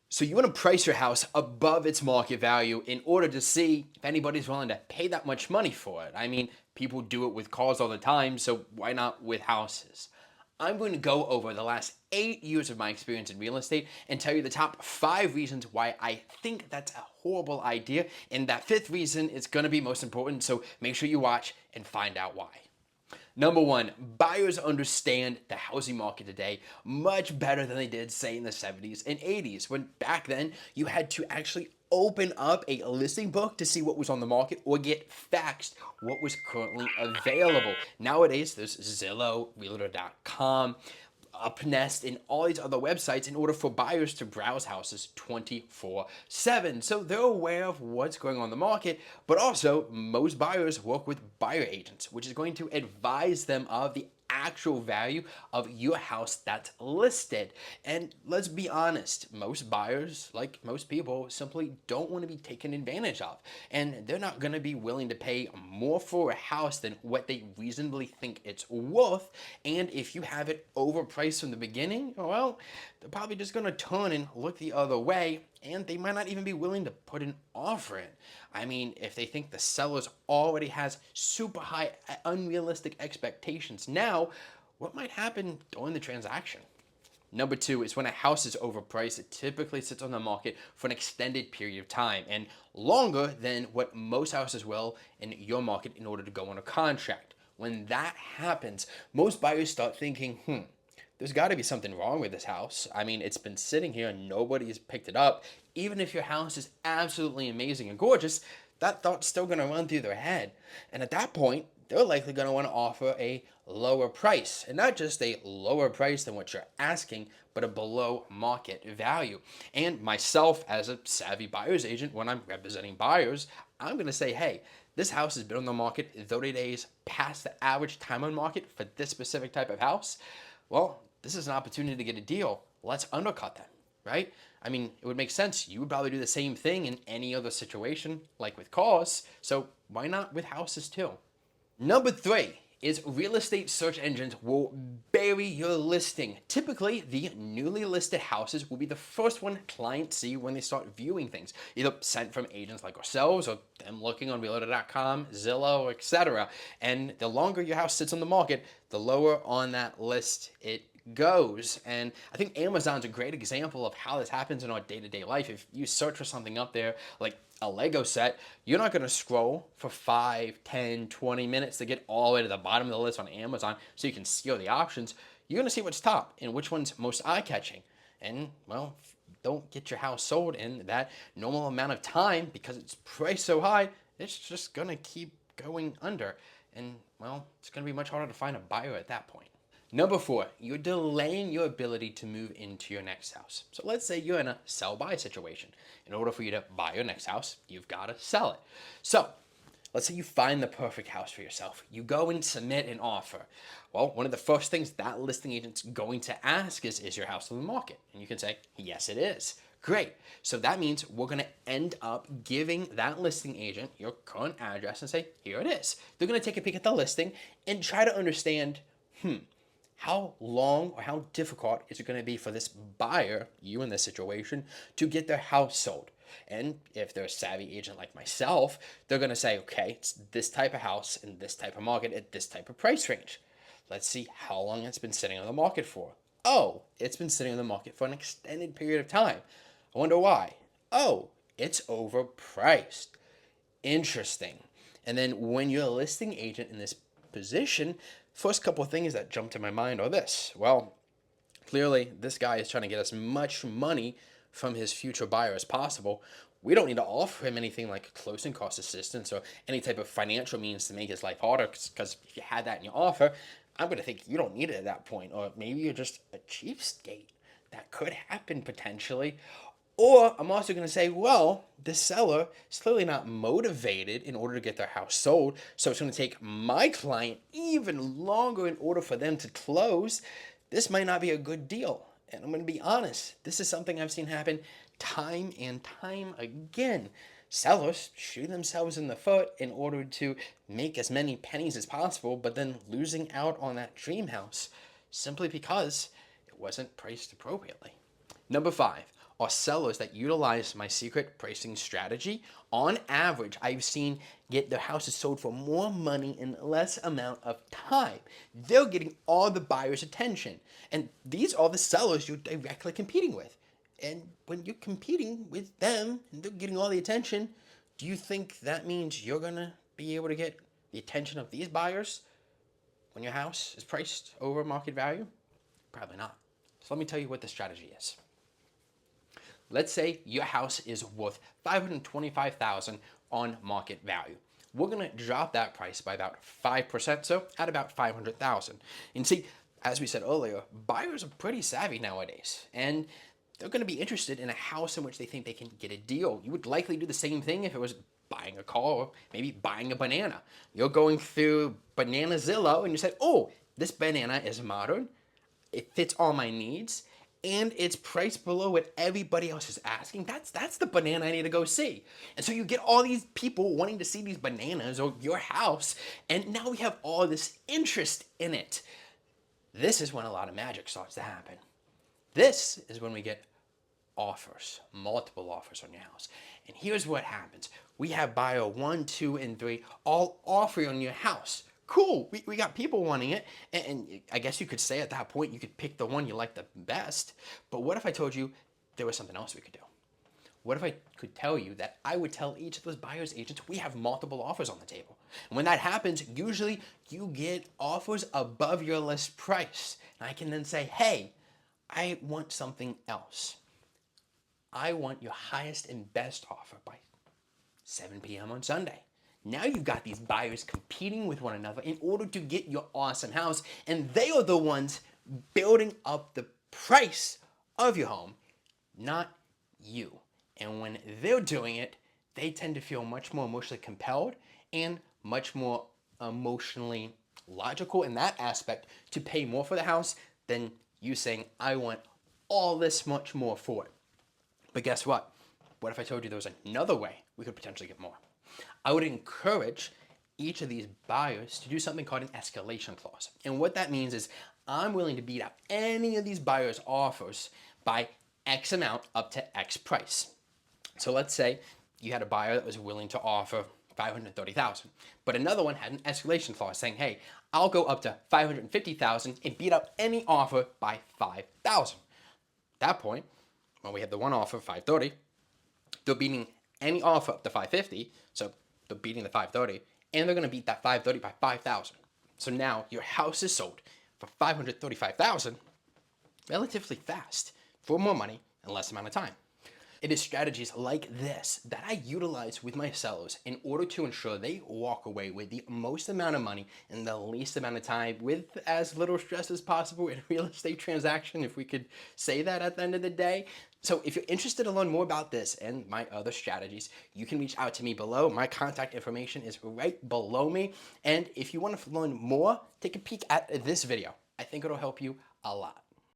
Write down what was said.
So you want to price your house above its market value in order to see if anybody's willing to pay that much money for it. I mean, people do it with cars all the time, so why not with houses? I'm going to go over the last 8 years of my experience in real estate and tell you the top 5 reasons why I think that's a horrible idea. And that fifth reason is going to be most important, so make sure you watch and find out why. Number one, buyers understand the housing market today much better than they did, say, in the 70s and 80s, when back then you had to actually open up a listing book to see what was on the market or get faxed what was currently available. Nowadays, there's Zillow, Realtor.com, Upnest, and all these other websites in order for buyers to browse houses 24/7. So they're aware of what's going on in the market, but also most buyers work with buyer agents, which is going to advise them of the actual value of your house that's listed. And let's be honest, most buyers, like most people, simply don't want to be taken advantage of. And they're not going to be willing to pay more for a house than what they reasonably think it's worth. And if you have it overpriced from the beginning, well, they're probably just going to turn and look the other way, and they might not even be willing to put an offer in. I mean, if they think the sellers already has super high, unrealistic expectations now, what might happen during the transaction? Number two is when a house is overpriced, it typically sits on the market for an extended period of time and longer than what most houses will in your market in order to go on a contract. When that happens, most buyers start thinking, there's got to be something wrong with this house. I mean, it's been sitting here and nobody's picked it up. Even if your house is absolutely amazing and gorgeous, that thought's still going to run through their head. And at that point, they're likely going to want to offer a lower price. And not just a lower price than what you're asking, but a below market value. And myself, as a savvy buyer's agent, when I'm representing buyers, I'm going to say, hey, this house has been on the market 30 days past the average time on market for this specific type of house. Well, this is an opportunity to get a deal. Let's undercut them, right? I mean, it would make sense. You would probably do the same thing in any other situation, like with cars. So why not with houses too? Number three is real estate search engines will bury your listing. Typically, the newly listed houses will be the first one clients see when they start viewing things, either sent from agents like ourselves or them looking on Realtor.com, Zillow, etc. And the longer your house sits on the market, the lower on that list it goes. And I think Amazon's a great example of how this happens in our day-to-day life. If you search for something up there like a Lego set, you're not going to scroll for 5, 10, 20 minutes to get all the way to the bottom of the list on Amazon so you can see all the options. You're going to see what's top and which one's most eye-catching. And, well, don't get your house sold in that normal amount of time because it's priced so high, it's just going to keep going under. And, well, it's going to be much harder to find a buyer at that point. Number four, you're delaying your ability to move into your next house. So let's say you're in a sell-buy situation. In order for you to buy your next house, you've got to sell it. So let's say you find the perfect house for yourself. You go and submit an offer. Well, one of the first things that listing agent's going to ask is your house on the market? And you can say, yes, it is. Great. So that means we're going to end up giving that listing agent your current address and say, here it is. They're going to take a peek at the listing and try to understand, how long or how difficult is it going to be for this buyer, you in this situation, to get their house sold? And if they're a savvy agent like myself, they're going to say, okay, it's this type of house in this type of market at this type of price range. Let's see how long it's been sitting on the market for. Oh, it's been sitting on the market for an extended period of time. I wonder why. Oh, it's overpriced. Interesting. And then when you're a listing agent in this position, first couple of things that jump to my mind are this. Well, clearly this guy is trying to get as much money from his future buyer as possible. We don't need to offer him anything like closing cost assistance or any type of financial means to make his life harder, because if you had that in your offer, I'm going to think you don't need it at that point. Or maybe you're just a cheapskate. That could happen potentially. Or I'm also going to say, well, the seller is clearly not motivated in order to get their house sold, so it's going to take my client even longer in order for them to close. This might not be a good deal. And I'm going to be honest, this is something I've seen happen time and time again. Sellers shoot themselves in the foot in order to make as many pennies as possible, but then losing out on that dream house simply because it wasn't priced appropriately. Number five, are sellers that utilize my secret pricing strategy. On average, I've seen get their houses sold for more money in less amount of time. They're getting all the buyers' attention. And these are the sellers you're directly competing with. And when you're competing with them and they're getting all the attention, do you think that means you're going to be able to get the attention of these buyers when your house is priced over market value? Probably not. So let me tell you what the strategy is. Let's say your house is worth $525,000 on market value. We're going to drop that price by about 5%, so at about $500,000. And see, as we said earlier, buyers are pretty savvy nowadays, and they're going to be interested in a house in which they think they can get a deal. You would likely do the same thing if it was buying a car or maybe buying a banana. You're going through Bananazillo and you said, oh, this banana is modern, it fits all my needs, and it's priced below what everybody else is asking. That's the banana I need to go see. And so you get all these people wanting to see these bananas or your house, and now we have all this interest in it. This is when a lot of magic starts to happen. This is when we get offers, multiple offers on your house. And here's what happens. We have buyer 1, 2, and 3 all offering on your house. Cool, we got people wanting it. And I guess you could say at that point, you could pick the one you like the best. But what if I told you there was something else we could do? What if I could tell you that I would tell each of those buyer's agents we have multiple offers on the table? And when that happens, usually you get offers above your list price. And I can then say, hey, I want something else. I want your highest and best offer by 7 p.m. on Sunday. Now you've got these buyers competing with one another in order to get your awesome house, and they are the ones building up the price of your home, not you. And when they're doing it, they tend to feel much more emotionally compelled and much more emotionally logical in that aspect to pay more for the house than you saying, I want all this much more for it. But guess what? What if I told you there was another way we could potentially get more? I would encourage each of these buyers to do something called an escalation clause. And what that means is I'm willing to beat out any of these buyers' offers by X amount up to X price. So let's say you had a buyer that was willing to offer $530,000, but another one had an escalation clause saying, hey, I'll go up to $550,000 and beat up any offer by $5,000. At that point, when we have the one offer, $530,000, they're beating any offer up to $550,000, so they're beating the $530,000, and they're going to beat that $530,000 by $5,000. So now your house is sold for $535,000 relatively fast for more money in less amount of time. It is strategies like this that I utilize with my sellers in order to ensure they walk away with the most amount of money in the least amount of time with as little stress as possible in a real estate transaction, if we could say that at the end of the day. So if you're interested to learn more about this and my other strategies, you can reach out to me below. My contact information is right below me. And if you want to learn more, take a peek at this video. I think it'll help you a lot.